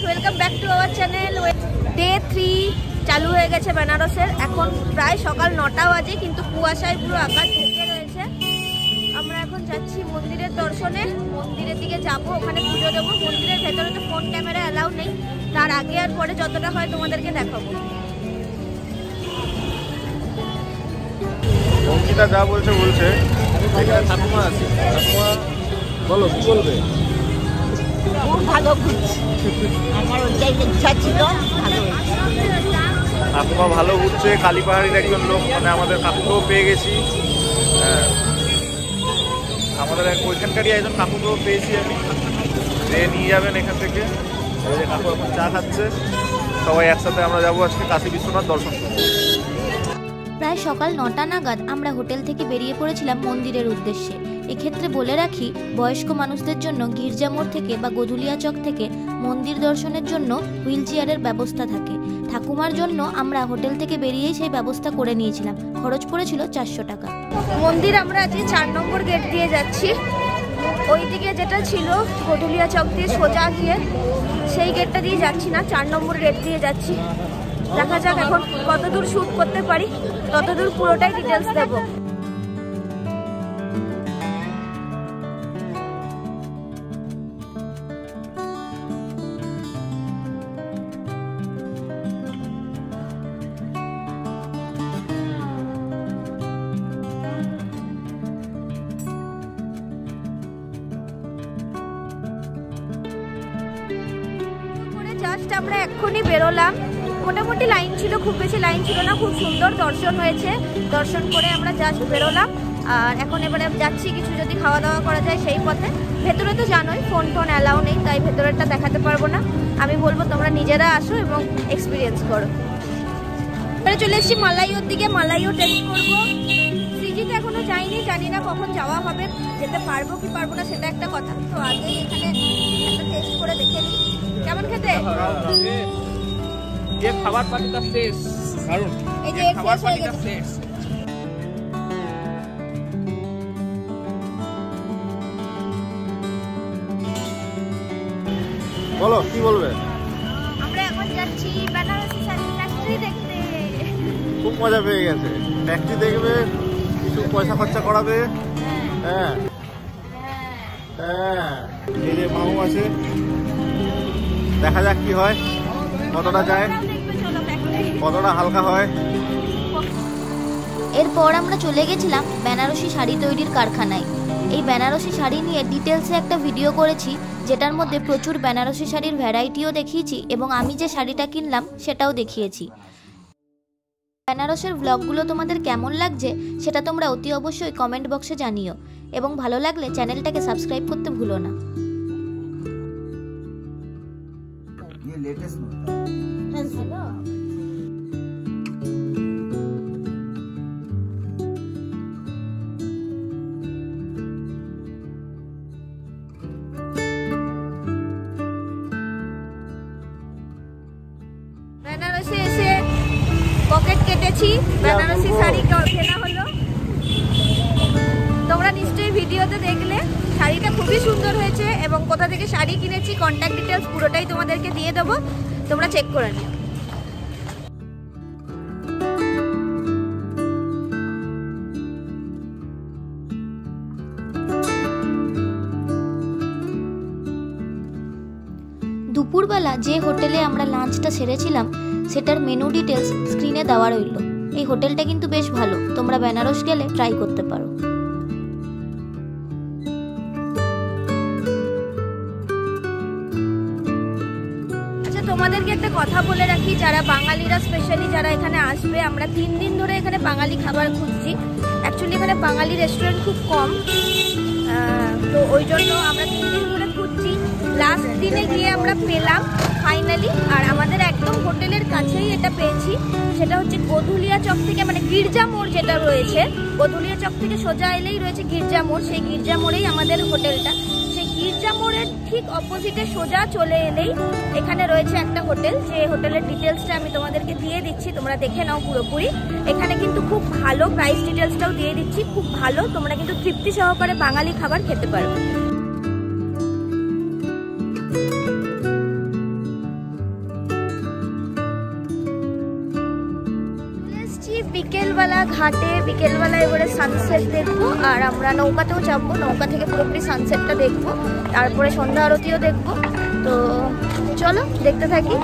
Welcome back to our channel. Day 3 চালু হয়ে গেছে বেনারসের। এখন প্রায় সকাল 9টা বাজে, কিন্তু কুয়াশায় পুরো আকাশ ঢেকে রয়েছে। আমরা এখন যাচ্ছি মন্দিরের দর্শনে। মন্দিরের দিকে যাব, ওখানে পুজো দেবো। মন্দিরের ভেতরে তো ফোন ক্যামেরা অ্যালাউ নেই, তার আগে আর পরে যতটা হয় তোমাদেরকে দেখাবো। অঙ্কিতা যা বলছে এখানে ঠাকুমা আছে। ঠাকুমা বলো, কি বলবে? খুব ভালো ঘুরছে, আমার ওইটাই ইচ্ছা ছিল, ভালো হয়েছে। ঠাকুমা ভালো ঘুরছে। কালীপাহাড়ির একজন লোক, মানে আমাদের কাকুকেও পেয়ে গেছি। আমাদের ওইখানকারই একজন কাকুকেও পেয়েছি আমি, যে নিয়ে যাবেন এখান থেকে। এই যে কাকু এখন চা খাচ্ছে। সবাই একসাথে আমরা যাবো আজকে কাশী বিশ্বনাথ দর্শন করতে। প্রায় সকাল 9টা নাগাদ আমরা হোটেল থেকে বেরিয়ে পড়েছিলাম মন্দিরের উদ্দেশ্যে। এক্ষেত্রে বলে রাখি, বয়স্ক মানুষদের জন্য গির্জা মোড় থেকে বা গধুলিয়া চক থেকে মন্দির দর্শনের জন্য হুইল চেয়ারের ব্যবস্থা থাকে। ঠাকুমার জন্য আমরা হোটেল থেকে বেরিয়েই সেই ব্যবস্থা করে নিয়েছিলাম। খরচ পড়েছিল 400 টাকা। মন্দির আমরা আজকে 4 নম্বর গেট দিয়ে যাচ্ছি। ওইদিকে যেটা ছিল গধুলিয়া চক দিয়ে সোজা গিয়ে, সেই গেটটা দিয়ে যাচ্ছি না, 4 নম্বর গেট দিয়ে যাচ্ছি। দেখা যাক এখন কতদূর শ্যুট করতে পারি, ততদূর পুরোটাই ডিটেলস দেবো। জাস্ট আমরা এক্ষুনি বেরোলাম। মোটামুটি লাইন ছিল, খুব বেশি লাইন ছিল না, খুব সুন্দর দর্শন হয়েছে। দর্শন করে আমরা জাস্ট বেরোলাম। আর এখন এবারে যাচ্ছি কিছু যদি খাওয়া দাওয়া করা যায় সেই পথে। ভেতরে তো জানোই ফোন অ্যালাউ নেই, তাই ভেতরেরটা দেখাতে পারবো না। আমি বলবো তোমরা নিজেরা আসো এবং এক্সপিরিয়েন্স করো। এবারে চলে এসেছি মালাইওর দিকে, মালাইও টেস্ট করবো। সিজিতে এখনো যাইনি, জানি না কখন যাওয়া হবে, যেতে পারবো কি পারবো না সেটা একটা কথা। তো আগেই এখানে একটা টেস্ট করে দেখে নিই কেমন খেতে। ये খাবার পানিটা ফ্রেশ, কারণ এই যে খাবার পানিটা ফ্রেশ। বলো, কি বলবে? আমরা এখন যাচ্ছি বেনারসি শাড়ি ফ্যাক্টরি দেখতে। খুব মজা পেয়ে গেছে। ফ্যাক্টরি দেখবে, কিছু পয়সা খরচা করাবে। হ্যাঁ হ্যাঁ, এই যে মামু আছে, দেখা যাক কি হয়, কতটা যায়, কতটা হালকা হয়। এরপর আমরা চলে গেছিলাম বেনারসি শাড়ি তৈরির কারখানায়। এই বেনারসি শাড়ি নিয়ে ডিটেলসে একটা ভিডিও করেছি, যেটার মধ্যে প্রচুর বেনারসি শাড়ির ভ্যারাইটিও দেখিয়েছি এবং আমি যে শাড়িটা কিনলাম সেটাও দেখিয়েছি। বেনারসের ব্লগগুলো তোমাদের কেমন লাগছে সেটা তোমরা অতি অবশ্যই কমেন্ট বক্সে জানিও, এবং ভালো লাগলে চ্যানেলটাকে সাবস্ক্রাইব করতে ভুলো না। বেনারসে এসে পকেট কেটেছি, বেনারসি শাড়ি কেনা হলো। তোমরা নিশ্চয়ই ভিডিওতে দেখলে শাড়িটা খুবই সুন্দর হয়েছে, এবং কোথা থেকে শাড়ি কিনেছি কন্ট্যাক্ট ডিটেলস পুরোটাই তোমাদেরকে দিয়ে দেবো, তোমরা চেক করে নিও। দুপুরবেলা যে হোটেলে আমরা লাঞ্চটা সেরেছিলাম সেটার মেনু ডিটেলস স্ক্রিনে দেওয়া রইল। এই হোটেলটা কিন্তু বেশ ভালো, তোমরা বেনারস গেলে ট্রাই করতে পারো। আচ্ছা, তোমাদেরকে একটা কথা বলে রাখি, যারা বাঙালিরা স্পেশালি যারা এখানে আসবে, আমরা 3 দিন ধরে এখানে বাঙালি খাবার খুঁজছি। অ্যাকচুয়ালি এখানে বাঙালি রেস্টুরেন্ট খুব কম, তো ওই জন্য আমরা 3 দিন ধরে খুঁজছি। লাস্ট দিনে গিয়ে আমরা পেলাম ফাইনালি, আর আমাদের একদম হোটেলের কাছেই এটা পেয়েছি। সেটা হচ্ছে গধুলিয়া চক থেকে, মানে গির্জা মোড় যেটা রয়েছে, গধুলিয়া চক থেকে সোজা এলেই রয়েছে গির্জা মোড়। সেই গির্জা মোড়েই আমাদের হোটেলটা। সেই গির্জা মোড়ের ঠিক অপোজিটে সোজা চলে এলেই এখানে রয়েছে একটা হোটেল, যে হোটেলের ডিটেলসটা আমি তোমাদেরকে দিয়ে দিচ্ছি, তোমরা দেখে নাও পুরোপুরি। এখানে কিন্তু খুব ভালো প্রাইস ডিটেলসটাও দিয়ে দিচ্ছি, খুব ভালো, তোমরা কিন্তু তৃপ্তি সহকারে বাঙালি খাবার খেতে পারবে। বিকেলবেলা ঘাটে, বিকেলবেলা এবারে সানসেট দেখবো, আর আমরা নৌকাতেও চাপবো, নৌকা থেকে পুরোপুরি সানসেটটা দেখবো, তারপরে সন্ধ্যা আরতিও দেখবো। তো চলো দেখতে থাকি।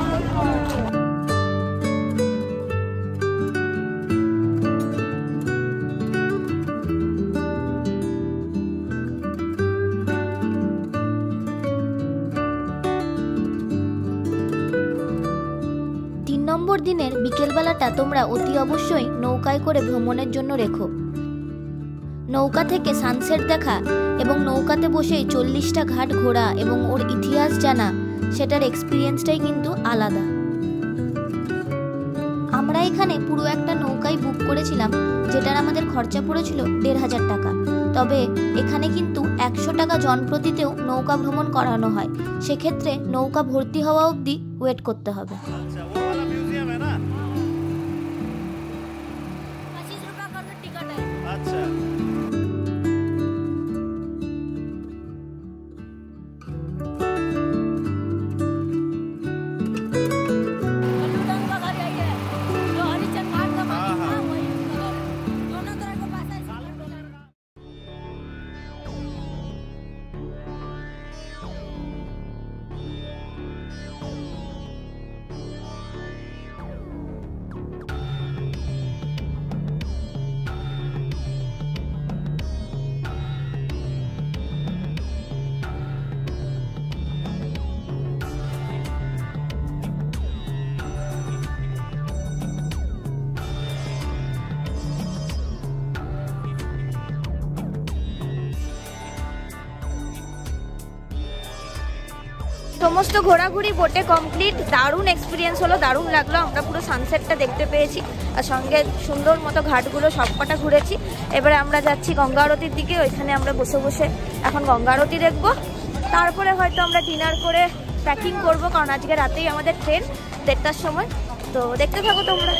3 নম্বর দিনের বিকেলবেলাটা তোমরা অতি অবশ্যই নৌকায় করে ভ্রমণের জন্য রেখো। নৌকা থেকে সানসেট দেখা এবং নৌকাতে বসেই 40টা ঘাট ঘোরা এবং ওর ইতিহাস জানা, সেটার এক্সপিরিয়েন্সটাই কিন্তু আলাদা। আমরা এখানে পুরো একটা নৌকাই বুক করেছিলাম, যেটার আমাদের খরচা পড়েছিল 1500 টাকা। তবে এখানে কিন্তু 100 টাকা জনপ্রতিতেও নৌকা ভ্রমণ করানো হয়, সেক্ষেত্রে নৌকা ভর্তি হওয়া অবধি ওয়েট করতে হবে। সমস্ত ঘোরাঘুরি বোটে কমপ্লিট, দারুণ এক্সপিরিয়েন্স হলো, দারুণ লাগলো। আমরা পুরো সানসেটটা দেখতে পেয়েছি, আর সঙ্গে সুন্দর মতো ঘাটগুলো সবকটা ঘুরেছি। এবারে আমরা যাচ্ছি গঙ্গা আরতির দিকে, ওইখানে আমরা বসে বসে এখন গঙ্গা আরতি দেখবো। তারপরে হয়তো আমরা ডিনার করে প্যাকিং করবো, কারণ আজকে রাতেই আমাদের ট্রেন 1:30টার সময়। তো দেখতে থাকো তোমরা।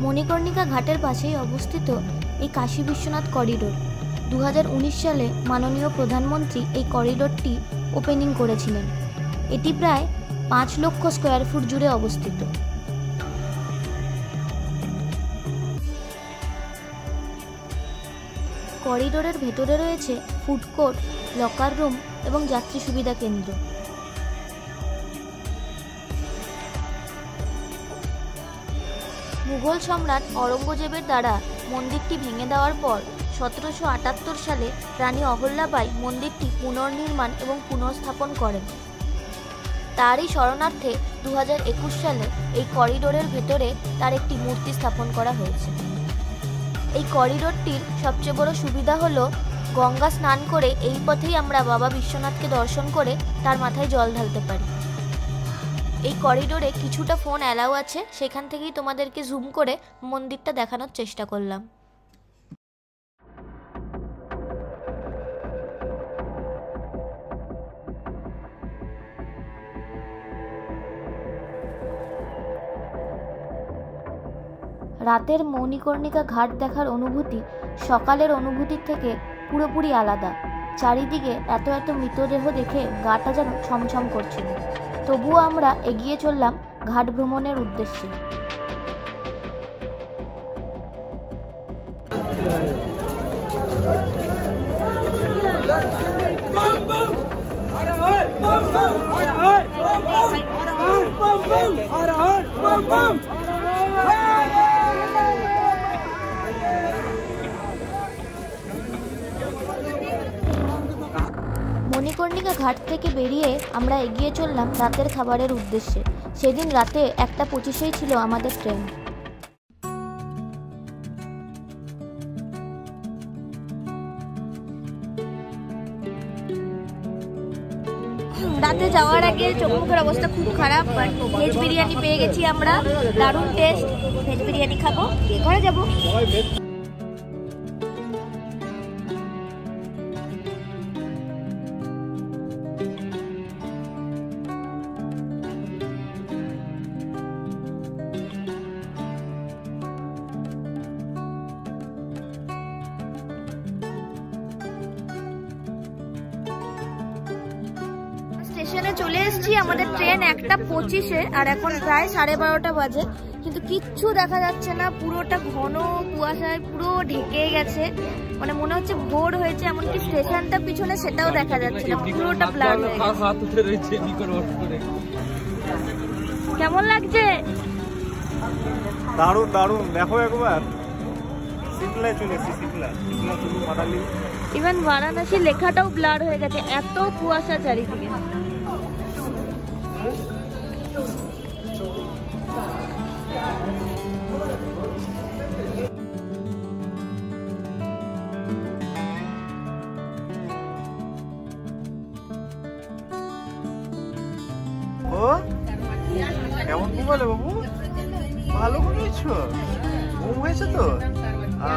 মণিকর্ণিকা ঘাটের পাশেই অবস্থিত এই কাশী বিশ্বনাথ করিডোর। 2019 সালে মাননীয় প্রধানমন্ত্রী এই করিডোরটি ওপেনিং করেছিলেন। এটি প্রায় 5 লক্ষ স্কোয়ার ফুট জুড়ে অবস্থিত। করিডোরের ভেতরে রয়েছে ফুড কোর্ট, লকার রুম এবং যাত্রী সুবিধা কেন্দ্র। মুঘল সম্রাট অরঙ্গজেবের দ্বারা মন্দিরটি ভেঙে দেওয়ার পর 1778 সালে রানী অহল্যাবাই মন্দিরটি পুনর্নির্মাণ এবং পুনঃস্থাপন করেন। তারই স্মরণার্থে 2021 সালে এই করিডোরের ভেতরে তার একটি মূর্তি স্থাপন করা হয়েছে। এই করিডোরটির সবচেয়ে বড় সুবিধা হলো গঙ্গা স্নান করে এই পথেই আমরা বাবা বিশ্বনাথকে দর্শন করে তার মাথায় জল ঢালতে পারি। এই করিডোরে কিছুটা ফোন অ্যালাউ আছে, সেখান থেকেই তোমাদেরকে জুম করে মন্দিরটা দেখানোর চেষ্টা করলাম। রাতের মণিকর্ণিকা ঘাট দেখার অনুভূতি সকালের অনুভূতির থেকে পুরোপুরি আলাদা। চারিদিকে এত এত মৃতদেহ দেখে গাটা যেন ছমছম করছিল। তবুও আমরা এগিয়ে চললাম ঘাট ভ্রমণের উদ্দেশ্যে। ঘাট থেকে বেরিয়ে আমরা এগিয়ে চললাম রাতের খাবারের উদ্দেশ্যে। সেদিন রাতে 1:25-এই ছিল আমাদের ট্রেন। রাতে যাওয়ার আগে চোখ মুখের অবস্থা খুব খারাপ, বাট ভেজ বিরিয়ানি পেয়ে গেছি আমরা, দারুণ টেস্ট। ভেজ বিরিয়ানি খাবো, ঘরে যাবো। স্টেশনে চলে এসেছি, আমাদের ট্রেন 1:25-এ, আর এখন প্রায় 12:30 বাজে, কিন্তু কিচ্ছু দেখা যাচ্ছে না। পুরোটা ঘন কুয়াশায় পুরো ঢেকে গেছে, মানে মনে হচ্ছে ভোর হয়েছে। এমনকি স্টেশনটা পিছনে সেটাও দেখা যাচ্ছে না, পুরোটা ব্লার হয়ে গেছে। কেমন লাগছে? দারুণ দারুণ, দেখো একবার সিমলায় চলে এসেছি। সিমলা শুধু মানালি, ইভেন বারাণসী লেখাটাও ব্লার হয়ে গেছে, এত কুয়াশা চারিদিকে। ও কেমন ঘুমালে বাবু? ভালো ঘুমিয়েছো? ঘুম হয়েছে তো?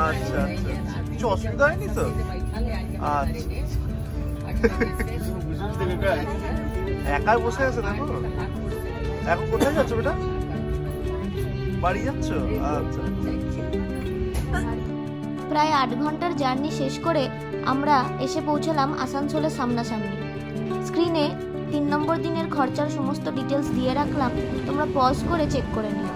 আচ্ছা আচ্ছা, কিছু অসুবিধা হয়নি তো? আচ্ছা একাই বসে আছে দেখো। এখন কোথায় যাচ্ছ বেটা? বাড়ি যাচ্ছ? আচ্ছা। প্রায় 8 ঘন্টার জার্নি শেষ করে আমরা এসে পৌঁছালাম আসানসোলের সামনাসামনি। স্ক্রিনে 3 নম্বর দিনের খরচার সমস্ত ডিটেলস দিয়ে রাখলাম, তোমরা পজ করে চেক করে নিও।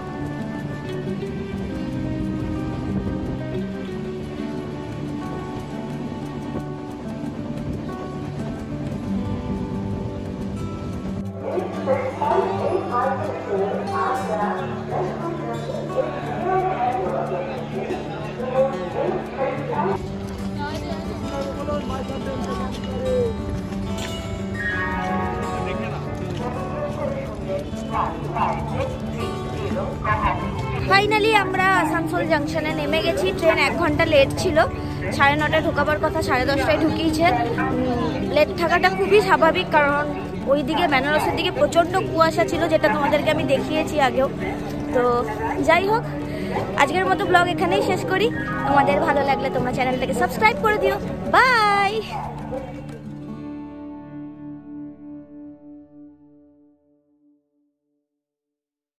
ফাইনালি আমরা আসানসোল জাংশনে নেমে গেছি। ট্রেন 1 ঘন্টা লেট ছিল, 9:30 ঢোকাবার কথা 10:30 ঢুকিয়েছে। লেট থাকাটা খুবই স্বাভাবিক, কারণ ওইদিকে বেনারসের দিকে প্রচণ্ড কুয়াশা ছিল, যেটা তোমাদেরকে আমি দেখিয়েছি আগেও। তো যাই হোক, আজকের মতো ব্লগ এখানেই শেষ করি। তোমাদের ভালো লাগলে তোমরা চ্যানেলটাকে সাবস্ক্রাইব করে দিও। বাই।